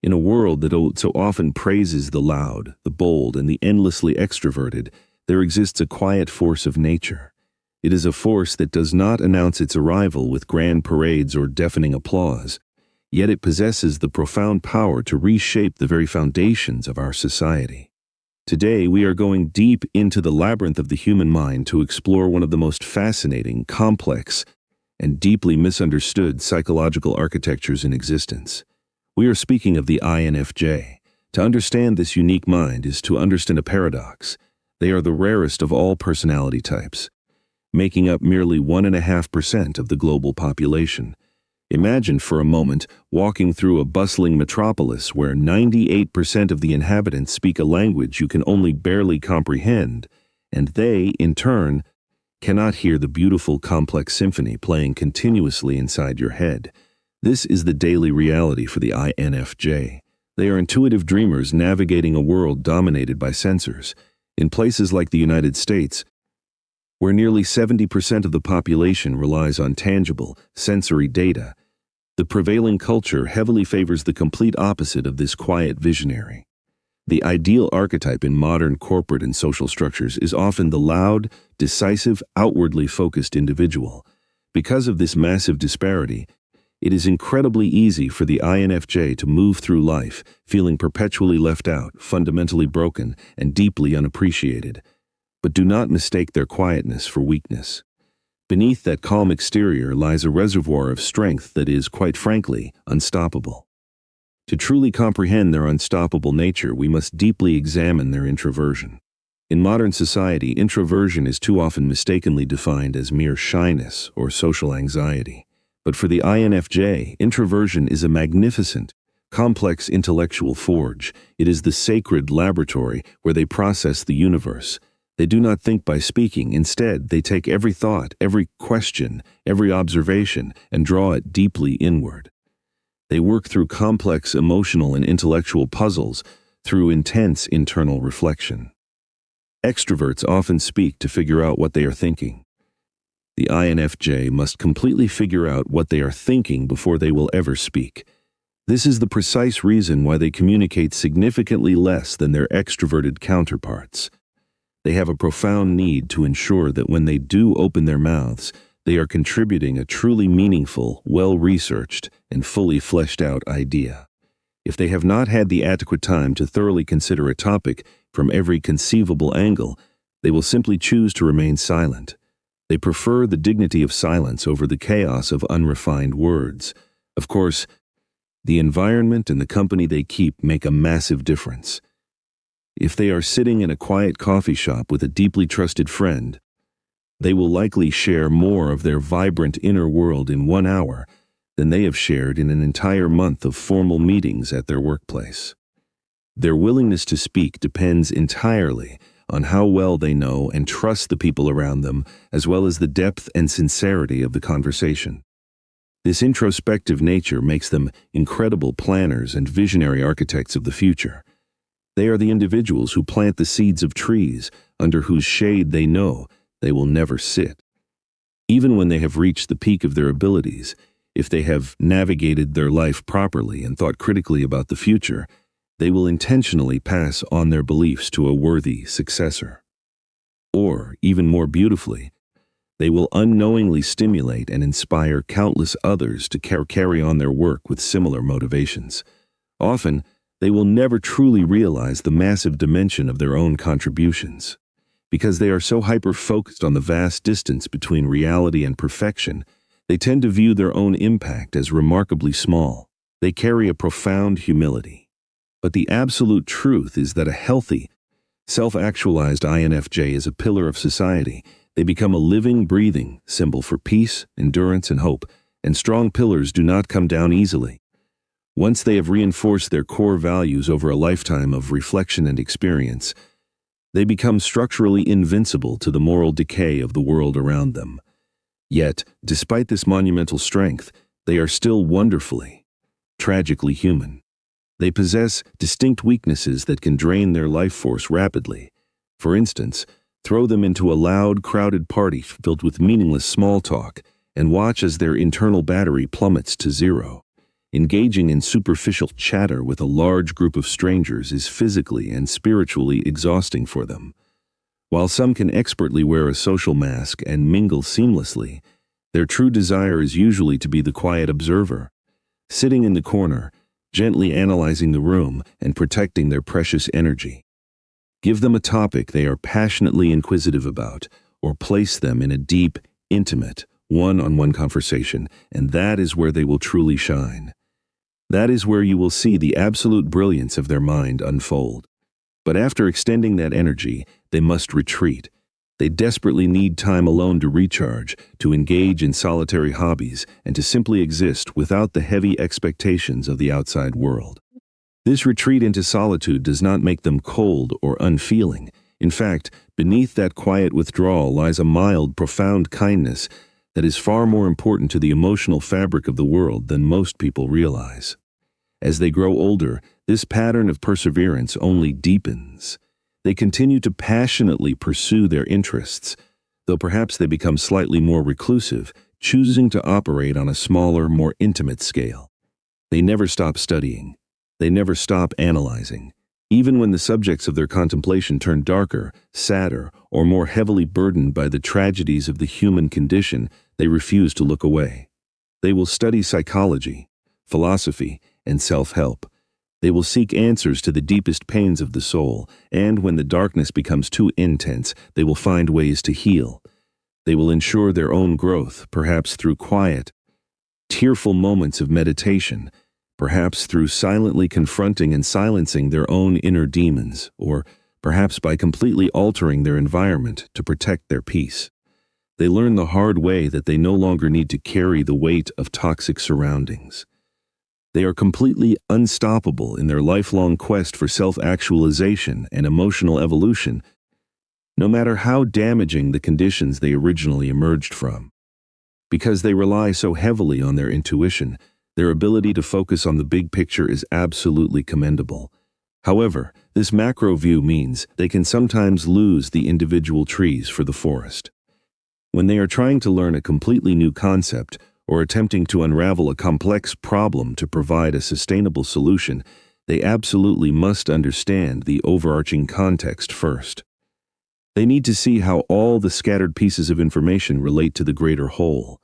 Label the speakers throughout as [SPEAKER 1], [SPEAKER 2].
[SPEAKER 1] In a world that so often praises the loud, the bold, and the endlessly extroverted, there exists a quiet force of nature. It is a force that does not announce its arrival with grand parades or deafening applause, yet it possesses the profound power to reshape the very foundations of our society. Today, we are going deep into the labyrinth of the human mind to explore one of the most fascinating, complex, and deeply misunderstood psychological architectures in existence. We are speaking of the INFJ. To understand this unique mind is to understand a paradox. They are the rarest of all personality types, making up merely 1.5% of the global population. Imagine for a moment walking through a bustling metropolis where 98% of the inhabitants speak a language you can only barely comprehend, and they, in turn, cannot hear the beautiful, complex symphony playing continuously inside your head. This is the daily reality for the INFJ. They are intuitive dreamers navigating a world dominated by sensors. In places like the United States, where nearly 70% of the population relies on tangible, sensory data, the prevailing culture heavily favors the complete opposite of this quiet visionary. The ideal archetype in modern corporate and social structures is often the loud, decisive, outwardly focused individual. Because of this massive disparity, it is incredibly easy for the INFJ to move through life feeling perpetually left out, fundamentally broken, and deeply unappreciated. But do not mistake their quietness for weakness. Beneath that calm exterior lies a reservoir of strength that is, quite frankly, unstoppable. To truly comprehend their unstoppable nature, we must deeply examine their introversion. In modern society, introversion is too often mistakenly defined as mere shyness or social anxiety. But for the INFJ, introversion is a magnificent, complex intellectual forge. It is the sacred laboratory where they process the universe. They do not think by speaking. Instead, they take every thought, every question, every observation, and draw it deeply inward. They work through complex emotional and intellectual puzzles through intense internal reflection. Extroverts often speak to figure out what they are thinking. The INFJ must completely figure out what they are thinking before they will ever speak. This is the precise reason why they communicate significantly less than their extroverted counterparts. They have a profound need to ensure that when they do open their mouths, they are contributing a truly meaningful, well-researched, and fully fleshed-out idea. If they have not had the adequate time to thoroughly consider a topic from every conceivable angle, they will simply choose to remain silent. They prefer the dignity of silence over the chaos of unrefined words. Of course, the environment and the company they keep make a massive difference. If they are sitting in a quiet coffee shop with a deeply trusted friend, they will likely share more of their vibrant inner world in 1 hour than they have shared in an entire month of formal meetings at their workplace. Their willingness to speak depends entirely on how well they know and trust the people around them, as well as the depth and sincerity of the conversation. This introspective nature makes them incredible planners and visionary architects of the future. They are the individuals who plant the seeds of trees under whose shade they know they will never sit. Even when they have reached the peak of their abilities, if they have navigated their life properly and thought critically about the future, they will intentionally pass on their beliefs to a worthy successor. Or, even more beautifully, they will unknowingly stimulate and inspire countless others to carry on their work with similar motivations. Often, they will never truly realize the massive dimension of their own contributions. Because they are so hyper-focused on the vast distance between reality and perfection, they tend to view their own impact as remarkably small. They carry a profound humility. But the absolute truth is that a healthy, self-actualized INFJ is a pillar of society. They become a living, breathing symbol for peace, endurance, and hope, and strong pillars do not come down easily. Once they have reinforced their core values over a lifetime of reflection and experience, they become structurally invincible to the moral decay of the world around them. Yet, despite this monumental strength, they are still wonderfully, tragically human. They possess distinct weaknesses that can drain their life force rapidly. For instance, throw them into a loud, crowded party filled with meaningless small talk, and watch as their internal battery plummets to zero. Engaging in superficial chatter with a large group of strangers is physically and spiritually exhausting for them. While some can expertly wear a social mask and mingle seamlessly, their true desire is usually to be the quiet observer, sitting in the corner, gently analyzing the room and protecting their precious energy. Give them a topic they are passionately inquisitive about, or place them in a deep, intimate, one-on-one conversation, and that is where they will truly shine. That is where you will see the absolute brilliance of their mind unfold. But after extending that energy, they must retreat. They desperately need time alone to recharge, to engage in solitary hobbies, and to simply exist without the heavy expectations of the outside world. This retreat into solitude does not make them cold or unfeeling. In fact, beneath that quiet withdrawal lies a mild, profound kindness that is far more important to the emotional fabric of the world than most people realize. As they grow older, this pattern of perseverance only deepens. They continue to passionately pursue their interests, though perhaps they become slightly more reclusive, choosing to operate on a smaller, more intimate scale. They never stop studying. They never stop analyzing. Even when the subjects of their contemplation turn darker, sadder, or more heavily burdened by the tragedies of the human condition, they refuse to look away. They will study psychology, philosophy, and self-help. They will seek answers to the deepest pains of the soul, and when the darkness becomes too intense, they will find ways to heal. They will ensure their own growth, perhaps through quiet, tearful moments of meditation, perhaps through silently confronting and silencing their own inner demons, or perhaps by completely altering their environment to protect their peace. They learn the hard way that they no longer need to carry the weight of toxic surroundings. They are completely unstoppable in their lifelong quest for self-actualization and emotional evolution, no matter how damaging the conditions they originally emerged from. Because they rely so heavily on their intuition, their ability to focus on the big picture is absolutely commendable. However, this macro view means they can sometimes lose the individual trees for the forest. When they are trying to learn a completely new concept or attempting to unravel a complex problem to provide a sustainable solution, they absolutely must understand the overarching context first. They need to see how all the scattered pieces of information relate to the greater whole.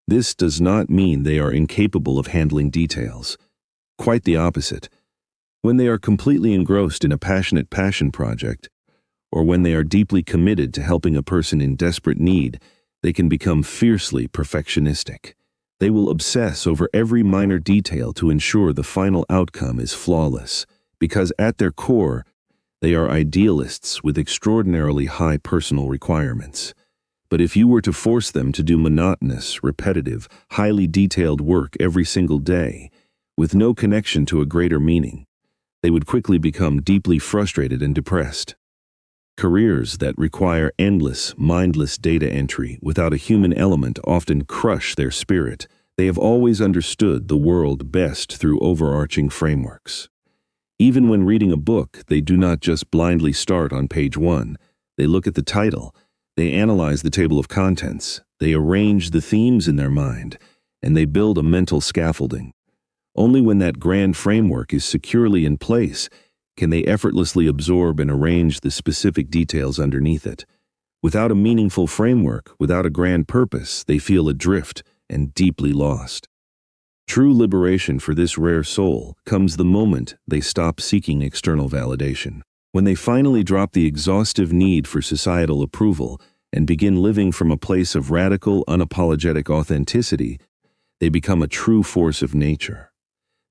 [SPEAKER 1] This does not mean they are incapable of handling details. Quite the opposite. When they are completely engrossed in a passionate passion project, or when they are deeply committed to helping a person in desperate need, they can become fiercely perfectionistic. They will obsess over every minor detail to ensure the final outcome is flawless, because at their core, they are idealists with extraordinarily high personal requirements. But if you were to force them to do monotonous, repetitive, highly detailed work every single day, with no connection to a greater meaning, they would quickly become deeply frustrated and depressed. Careers that require endless, mindless data entry without a human element often crush their spirit. They have always understood the world best through overarching frameworks. Even when reading a book, they do not just blindly start on page 1. They look at the title, they analyze the table of contents, they arrange the themes in their mind, and they build a mental scaffolding. Only when that grand framework is securely in place can they effortlessly absorb and arrange the specific details underneath it. Without a meaningful framework, without a grand purpose, they feel adrift and deeply lost. True liberation for this rare soul comes the moment they stop seeking external validation. When they finally drop the exhaustive need for societal approval and begin living from a place of radical, unapologetic authenticity, they become a true force of nature.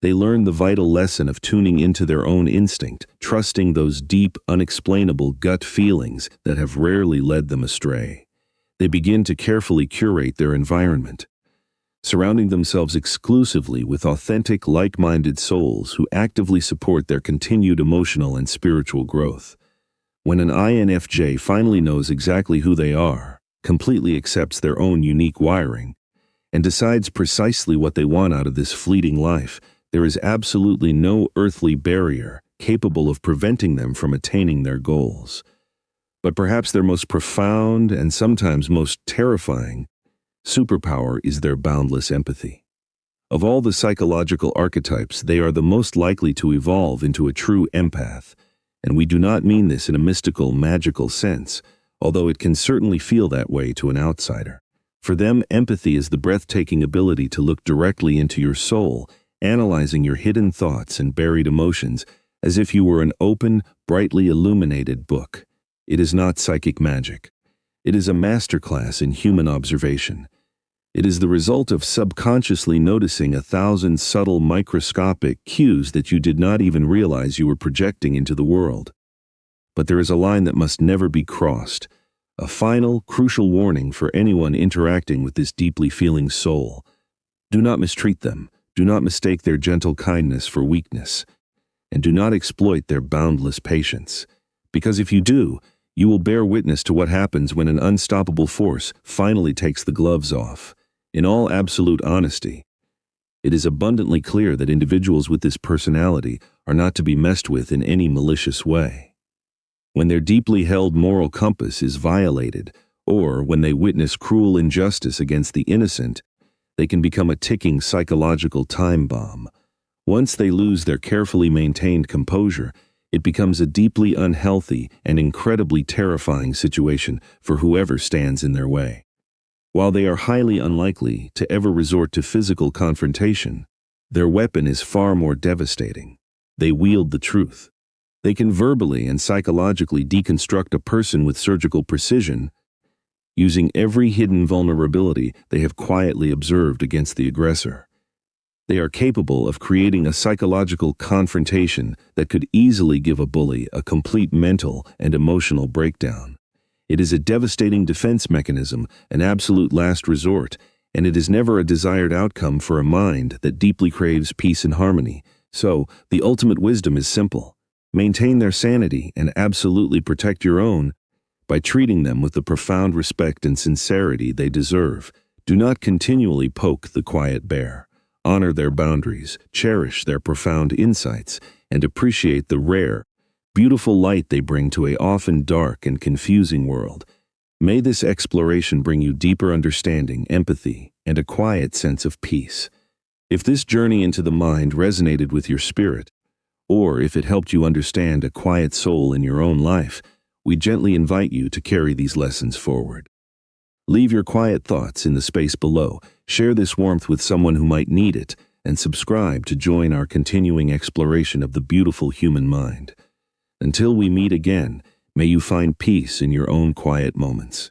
[SPEAKER 1] They learn the vital lesson of tuning into their own instinct, trusting those deep, unexplainable gut feelings that have rarely led them astray. They begin to carefully curate their environment, surrounding themselves exclusively with authentic, like-minded souls who actively support their continued emotional and spiritual growth. When an INFJ finally knows exactly who they are, completely accepts their own unique wiring, and decides precisely what they want out of this fleeting life, there is absolutely no earthly barrier capable of preventing them from attaining their goals. But perhaps their most profound and sometimes most terrifying superpower is their boundless empathy. Of all the psychological archetypes, they are the most likely to evolve into a true empath. And we do not mean this in a mystical, magical sense, although it can certainly feel that way to an outsider. For them, empathy is the breathtaking ability to look directly into your soul, analyzing your hidden thoughts and buried emotions as if you were an open, brightly illuminated book. It is not psychic magic. It is a masterclass in human observation. It is the result of subconsciously noticing 1,000 subtle microscopic cues that you did not even realize you were projecting into the world. But there is a line that must never be crossed, a final, crucial warning for anyone interacting with this deeply feeling soul. Do not mistreat them. Do not mistake their gentle kindness for weakness. And do not exploit their boundless patience. Because if you do, you will bear witness to what happens when an unstoppable force finally takes the gloves off. In all absolute honesty, it is abundantly clear that individuals with this personality are not to be messed with in any malicious way. When their deeply held moral compass is violated, or when they witness cruel injustice against the innocent, they can become a ticking psychological time bomb. Once they lose their carefully maintained composure, it becomes a deeply unhealthy and incredibly terrifying situation for whoever stands in their way. While they are highly unlikely to ever resort to physical confrontation, their weapon is far more devastating. They wield the truth. They can verbally and psychologically deconstruct a person with surgical precision, using every hidden vulnerability they have quietly observed against the aggressor. They are capable of creating a psychological confrontation that could easily give a bully a complete mental and emotional breakdown. It is a devastating defense mechanism, an absolute last resort, and it is never a desired outcome for a mind that deeply craves peace and harmony. So, the ultimate wisdom is simple. Maintain their sanity and absolutely protect your own by treating them with the profound respect and sincerity they deserve. Do not continually poke the quiet bear. Honor their boundaries, cherish their profound insights, and appreciate the rare, beautiful light they bring to a often dark and confusing world. May this exploration bring you deeper understanding, empathy, and a quiet sense of peace. If this journey into the mind resonated with your spirit, or if it helped you understand a quiet soul in your own life, we gently invite you to carry these lessons forward. Leave your quiet thoughts in the space below, share this warmth with someone who might need it, and subscribe to join our continuing exploration of the beautiful human mind. Until we meet again, may you find peace in your own quiet moments.